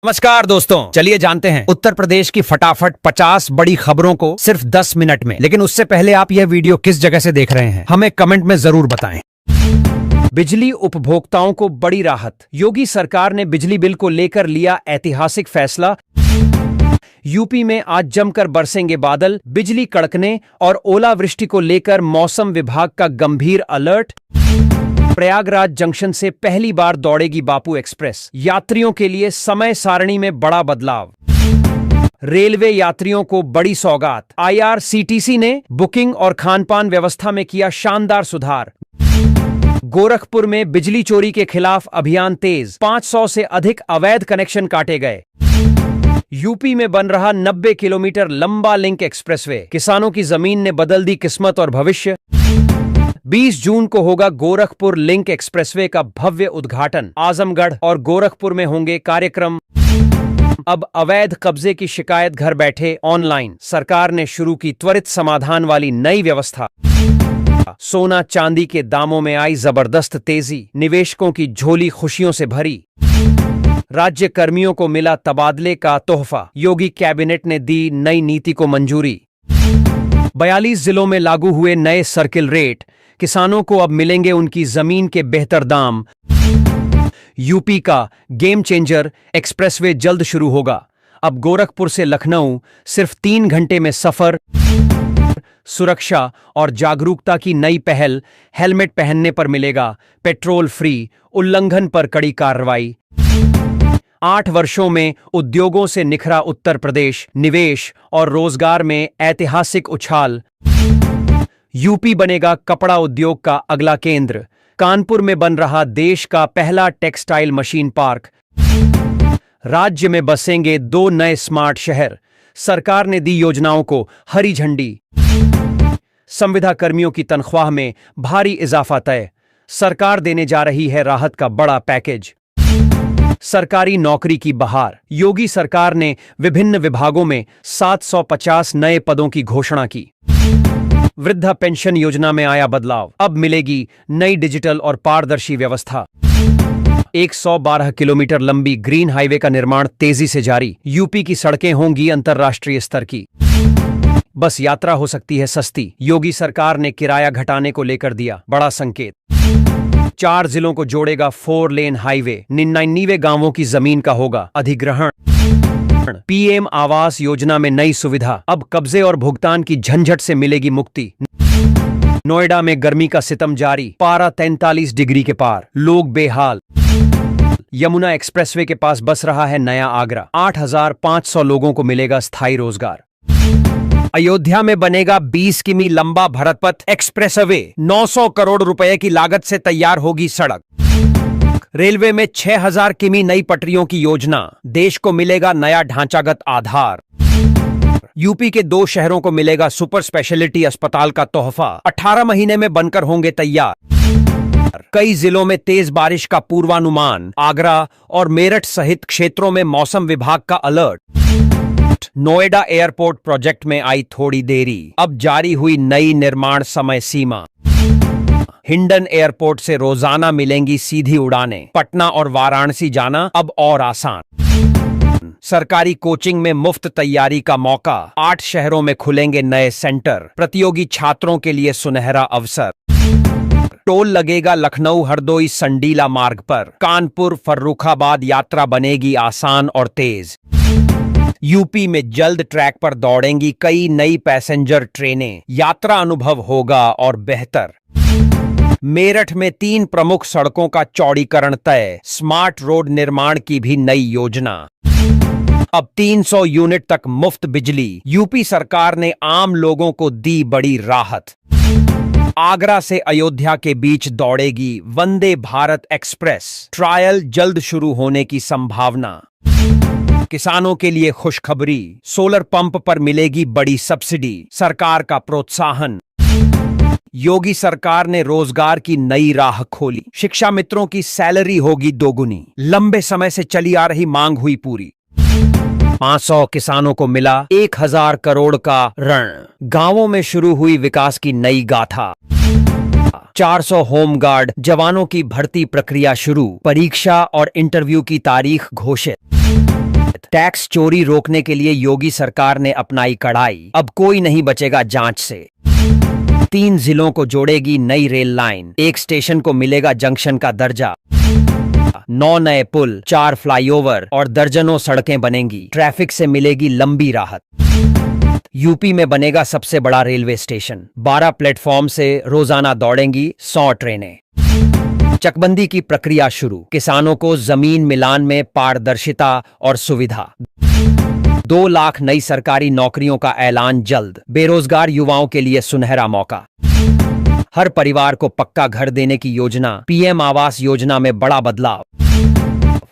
नमस्कार दोस्तों, चलिए जानते हैं उत्तर प्रदेश की फटाफट 50 बड़ी खबरों को सिर्फ 10 मिनट में। लेकिन उससे पहले आप यह वीडियो किस जगह से देख रहे हैं हमें कमेंट में जरूर बताएं। बिजली उपभोक्ताओं को बड़ी राहत। योगी सरकार ने बिजली बिल को लेकर लिया ऐतिहासिक फैसला। यूपी में आज जमकर बरसेंगे बादल, बिजली कड़कने और ओलावृष्टि को लेकर मौसम विभाग का गंभीर अलर्ट। प्रयागराज जंक्शन से पहली बार दौड़ेगी बापू एक्सप्रेस, यात्रियों के लिए समय सारणी में बड़ा बदलाव। रेलवे यात्रियों को बड़ी सौगात, आईआरसीटीसी ने बुकिंग और खानपान व्यवस्था में किया शानदार सुधार। गोरखपुर में बिजली चोरी के खिलाफ अभियान तेज, 500 से अधिक अवैध कनेक्शन काटे गए। यूपी में बन रहा 90 किलोमीटर लंबा लिंक एक्सप्रेसवे, किसानों की जमीन ने बदल दी किस्मत और भविष्य। 20 जून को होगा गोरखपुर लिंक एक्सप्रेसवे का भव्य उद्घाटन, आजमगढ़ और गोरखपुर में होंगे कार्यक्रम। अब अवैध कब्जे की शिकायत घर बैठे ऑनलाइन, सरकार ने शुरू की त्वरित समाधान वाली नई व्यवस्था। सोना चांदी के दामों में आई जबरदस्त तेजी, निवेशकों की झोली खुशियों से भरी। राज्य कर्मियों को मिला तबादले का तोहफा, योगी कैबिनेट ने दी नई नीति को मंजूरी। 42 जिलों में लागू हुए नए सर्किल रेट, किसानों को अब मिलेंगे उनकी जमीन के बेहतर दाम। यूपी का गेम चेंजर एक्सप्रेसवे जल्द शुरू होगा, अब गोरखपुर से लखनऊ सिर्फ 3 घंटे में सफर। सुरक्षा और जागरूकता की नई पहल, हेलमेट पहनने पर मिलेगा पेट्रोल फ्री, उल्लंघन पर कड़ी कार्रवाई। 8 वर्षों में उद्योगों से निखरा उत्तर प्रदेश, निवेश और रोजगार में ऐतिहासिक उछाल। यूपी बनेगा कपड़ा उद्योग का अगला केंद्र, कानपुर में बन रहा देश का पहला टेक्सटाइल मशीन पार्क। राज्य में बसेंगे 2 नए स्मार्ट शहर, सरकार ने दी योजनाओं को हरी झंडी। संविदा कर्मियों की तनख्वाह में भारी इजाफा तय, सरकार देने जा रही है राहत का बड़ा पैकेज। सरकारी नौकरी की बहार, योगी सरकार ने विभिन्न विभागों में 750 नए पदों की घोषणा की। वृद्धा पेंशन योजना में आया बदलाव, अब मिलेगी नई डिजिटल और पारदर्शी व्यवस्था। 112 किलोमीटर लंबी ग्रीन हाईवे का निर्माण तेजी से जारी, यूपी की सड़कें होंगी अंतर्राष्ट्रीय स्तर की। बस यात्रा हो सकती है सस्ती, योगी सरकार ने किराया घटाने को लेकर दिया बड़ा संकेत। 4 जिलों को जोड़ेगा 4 लेन हाईवे, 99 गांवों की जमीन का होगा अधिग्रहण। पीएम आवास योजना में नई सुविधा, अब कब्जे और भुगतान की झंझट से मिलेगी मुक्ति। नोएडा में गर्मी का सितम जारी, पारा 43 डिग्री के पार, लोग बेहाल। यमुना एक्सप्रेसवे के पास बस रहा है नया आगरा, 8500 लोगों को मिलेगा स्थायी रोजगार। अयोध्या में बनेगा 20 किमी लंबा भरतपथ एक्सप्रेसवे, 900 करोड़ रुपए की लागत से तैयार होगी सड़क। रेलवे में 6000 किमी नई पटरियों की योजना, देश को मिलेगा नया ढांचागत आधार। यूपी के 2 शहरों को मिलेगा सुपर स्पेशलिटी अस्पताल का तोहफा, 18 महीने में बनकर होंगे तैयार। कई जिलों में तेज बारिश का पूर्वानुमान, आगरा और मेरठ सहित क्षेत्रों में मौसम विभाग का अलर्ट। नोएडा एयरपोर्ट प्रोजेक्ट में आई थोड़ी देरी, अब जारी हुई नई निर्माण समय सीमा। हिंडन एयरपोर्ट से रोजाना मिलेंगी सीधी उड़ानें, पटना और वाराणसी जाना अब और आसान। सरकारी कोचिंग में मुफ्त तैयारी का मौका, 8 शहरों में खुलेंगे नए सेंटर, प्रतियोगी छात्रों के लिए सुनहरा अवसर। टोल लगेगा लखनऊ हरदोई संडीला मार्ग पर, कानपुर फर्रुखाबाद यात्रा बनेगी आसान और तेज। यूपी में जल्द ट्रैक पर दौड़ेंगी कई नई पैसेंजर ट्रेनें, यात्रा अनुभव होगा और बेहतर। मेरठ में 3 प्रमुख सड़कों का चौड़ीकरण तय, स्मार्ट रोड निर्माण की भी नई योजना। अब 300 यूनिट तक मुफ्त बिजली, यूपी सरकार ने आम लोगों को दी बड़ी राहत। आगरा से अयोध्या के बीच दौड़ेगी वंदे भारत एक्सप्रेस, ट्रायल जल्द शुरू होने की संभावना। किसानों के लिए खुशखबरी, सोलर पंप पर मिलेगी बड़ी सब्सिडी, सरकार का प्रोत्साहन। योगी सरकार ने रोजगार की नई राह खोली, शिक्षा मित्रों की सैलरी होगी दोगुनी, लंबे समय से चली आ रही मांग हुई पूरी। 500 किसानों को मिला 1000 करोड़ का ऋण, गांवों में शुरू हुई विकास की नई गाथा। 400 होमगार्ड जवानों की भर्ती प्रक्रिया शुरू, परीक्षा और इंटरव्यू की तारीख घोषित। टैक्स चोरी रोकने के लिए योगी सरकार ने अपनाई कड़ाई, अब कोई नहीं बचेगा जांच से। 3 जिलों को जोड़ेगी नई रेल लाइन, 1 स्टेशन को मिलेगा जंक्शन का दर्जा। 9 नए पुल, 4 फ्लाईओवर और दर्जनों सड़कें बनेंगी, ट्रैफिक से मिलेगी लंबी राहत। यूपी में बनेगा सबसे बड़ा रेलवे स्टेशन, 12 प्लेटफॉर्म से रोजाना दौड़ेंगी 100 ट्रेनें। चकबंदी की प्रक्रिया शुरू, किसानों को जमीन मिलान में पारदर्शिता और सुविधा। 2 लाख नई सरकारी नौकरियों का ऐलान जल्द, बेरोजगार युवाओं के लिए सुनहरा मौका। हर परिवार को पक्का घर देने की योजना, पीएम आवास योजना में बड़ा बदलाव।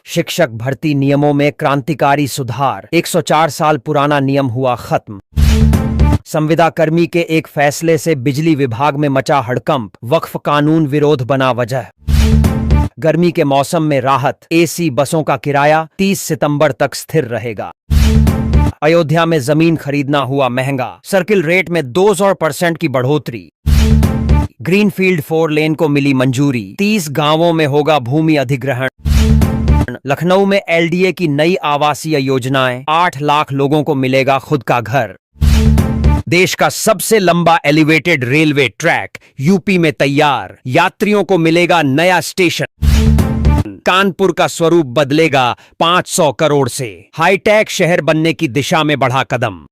शिक्षक भर्ती नियमों में क्रांतिकारी सुधार, 104 साल पुराना नियम हुआ खत्म। संविदा कर्मी के एक फैसले से बिजली विभाग में मचा हड़कंप, वक्फ कानून विरोध बना वजह। गर्मी के मौसम में राहत, एसी बसों का किराया 30 सितंबर तक स्थिर रहेगा। अयोध्या में जमीन खरीदना हुआ महंगा, सर्किल रेट में 200% की बढ़ोतरी। ग्रीनफील्ड 4 लेन को मिली मंजूरी, 30 गांवों में होगा भूमि अधिग्रहण। लखनऊ में एलडीए की नई आवासीय योजनाएं, 8 लाख लोगों को मिलेगा खुद का घर। देश का सबसे लंबा एलिवेटेड रेलवे ट्रैक यूपी में तैयार, यात्रियों को मिलेगा नया स्टेशन। कानपुर का स्वरूप बदलेगा 500 करोड़ से, हाईटेक शहर बनने की दिशा में बढ़ा कदम।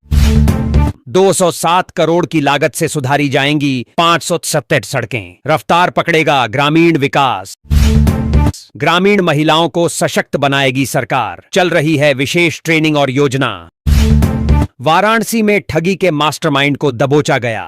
207 करोड़ की लागत से सुधारी जाएंगी 570 सड़कें, रफ्तार पकड़ेगा ग्रामीण विकास। ग्रामीण महिलाओं को सशक्त बनाएगी सरकार, चल रही है विशेष ट्रेनिंग और योजना। वाराणसी में ठगी के मास्टरमाइंड को दबोचा गया,